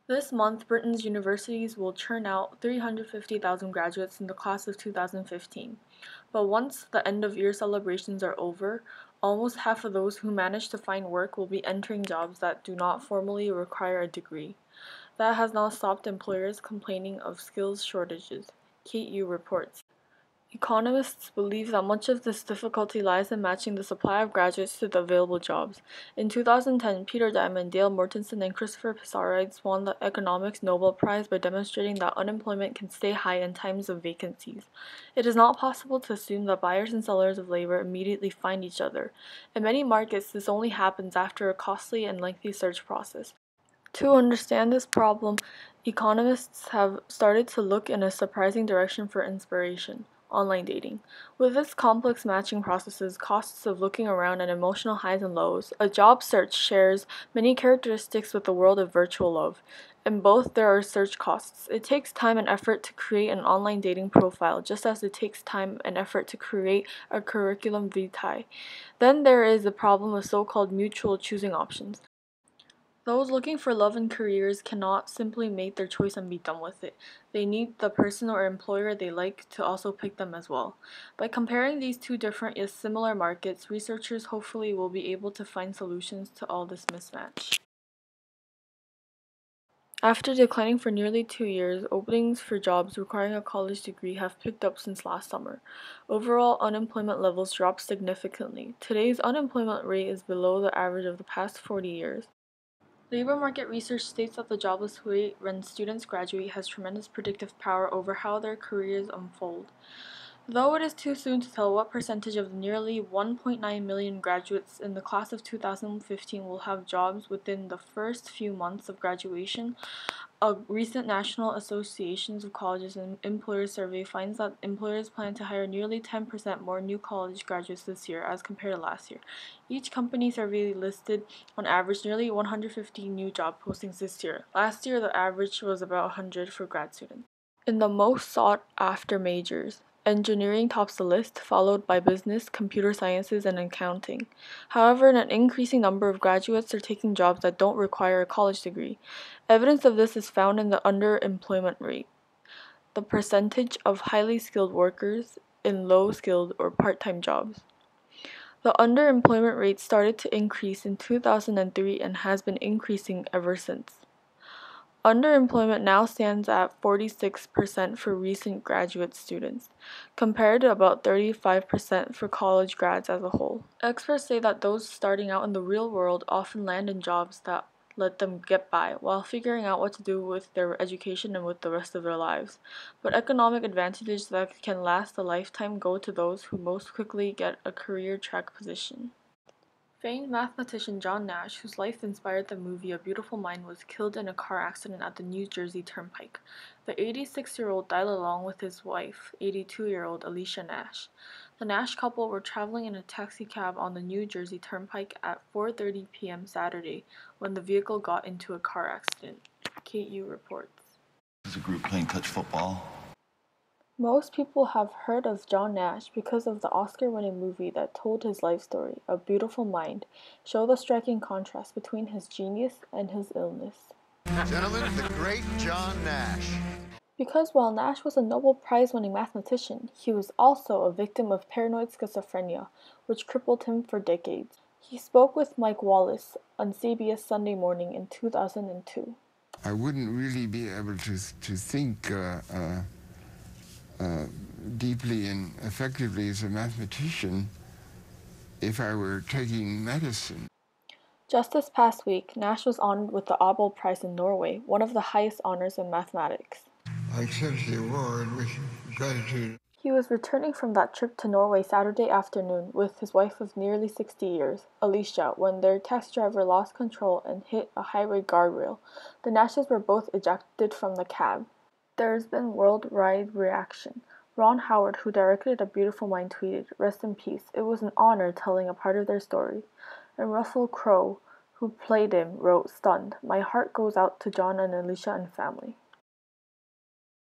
This month, Britain's universities will churn out 350,000 graduates in the class of 2015. But once the end-of-year celebrations are over, almost half of those who manage to find work will be entering jobs that do not formally require a degree. That has not stopped employers complaining of skills shortages, KU reports. Economists believe that much of this difficulty lies in matching the supply of graduates to the available jobs. In 2010, Peter Diamond, Dale Mortensen, and Christopher Pissarrides won the Economics Nobel Prize by demonstrating that unemployment can stay high in times of vacancies. It is not possible to assume that buyers and sellers of labor immediately find each other. In many markets, this only happens after a costly and lengthy search process. To understand this problem, economists have started to look in a surprising direction for inspiration: online dating. With its complex matching processes, costs of looking around, and emotional highs and lows, a job search shares many characteristics with the world of virtual love. In both, there are search costs. It takes time and effort to create an online dating profile, just as it takes time and effort to create a curriculum vitae. Then there is the problem of so-called mutual choosing options. Those looking for love in careers cannot simply make their choice and be done with it. They need the person or employer they like to also pick them as well. By comparing these two different yet similar markets, researchers hopefully will be able to find solutions to all this mismatch. After declining for nearly 2 years, openings for jobs requiring a college degree have picked up since last summer. Overall, unemployment levels dropped significantly. Today's unemployment rate is below the average of the past 40 years. Labor market research states that the jobless rate when students graduate has tremendous predictive power over how their careers unfold. Though it is too soon to tell what percentage of the nearly 1.9 million graduates in the class of 2015 will have jobs within the first few months of graduation, a recent National Associations of Colleges and Employers survey finds that employers plan to hire nearly 10% more new college graduates this year as compared to last year. Each company survey listed, on average, nearly 150 new job postings this year. Last year, the average was about 100 for grad students. In the most sought-after majors, engineering tops the list, followed by business, computer sciences, and accounting. However, an increasing number of graduates are taking jobs that don't require a college degree. Evidence of this is found in the underemployment rate, the percentage of highly skilled workers in low-skilled or part-time jobs. The underemployment rate started to increase in 2003 and has been increasing ever since. Underemployment now stands at 46% for recent graduate students, compared to about 35% for college grads as a whole. Experts say that those starting out in the real world often land in jobs that let them get by while figuring out what to do with their education and with the rest of their lives. But economic advantages that can last a lifetime go to those who most quickly get a career track position. Famed mathematician John Nash, whose life inspired the movie A Beautiful Mind, was killed in a car accident at the New Jersey Turnpike. The 86-year-old died along with his wife, 82-year-old Alicia Nash. The Nash couple were traveling in a taxicab on the New Jersey Turnpike at 4:30 p.m. Saturday when the vehicle got into a car accident, KU reports. As a group playing touch football. Most people have heard of John Nash because of the Oscar-winning movie that told his life story, A Beautiful Mind, showed the striking contrast between his genius and his illness. Gentlemen, the great John Nash. Because while Nash was a Nobel Prize-winning mathematician, he was also a victim of paranoid schizophrenia, which crippled him for decades. He spoke with Mike Wallace on CBS Sunday Morning in 2002. I wouldn't really be able to think deeply and effectively as a mathematician if I were taking medicine. Just this past week, Nash was honored with the Abel Prize in Norway, one of the highest honors in mathematics. I accept the award with gratitude. He was returning from that trip to Norway Saturday afternoon with his wife of nearly 60 years, Alicia, when their taxi driver lost control and hit a highway guardrail. The Nashes were both ejected from the cab. There has been worldwide reaction. Ron Howard, who directed A Beautiful Mind, tweeted, "Rest in peace. It was an honor telling a part of their story." And Russell Crowe, who played him, wrote, "Stunned. My heart goes out to John and Alicia and family."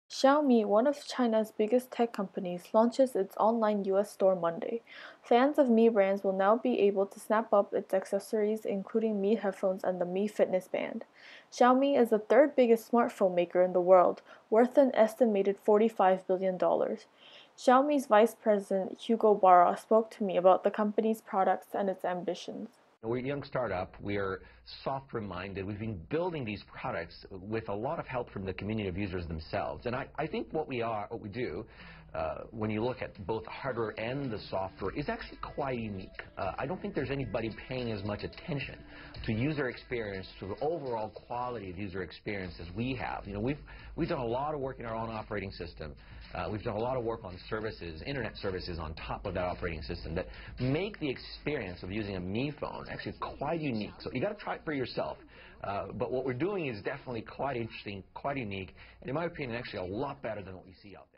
Xiaomi, one of China's biggest tech companies, launches its online US store Monday. Fans of Mi brands will now be able to snap up its accessories, including Mi headphones and the Mi Fitness Band. Xiaomi is the third biggest smartphone maker in the world, worth an estimated $45 billion. Xiaomi's vice president Hugo Barra spoke to me about the company's products and its ambitions. We're a young startup. We're software-minded. We've been building these products with a lot of help from the community of users themselves. And I think what we do, when you look at both the hardware and the software, is actually quite unique. I don't think there's anybody paying as much attention to user experience, to the overall quality of user experience as we have. You know, we've done a lot of work in our own operating system. We've done a lot of work on services, internet services on top of that operating system that make the experience of using a Mi phone actually quite unique. So you got to try it for yourself. But what we're doing is definitely quite interesting, quite unique, and in my opinion, actually a lot better than what we see out there.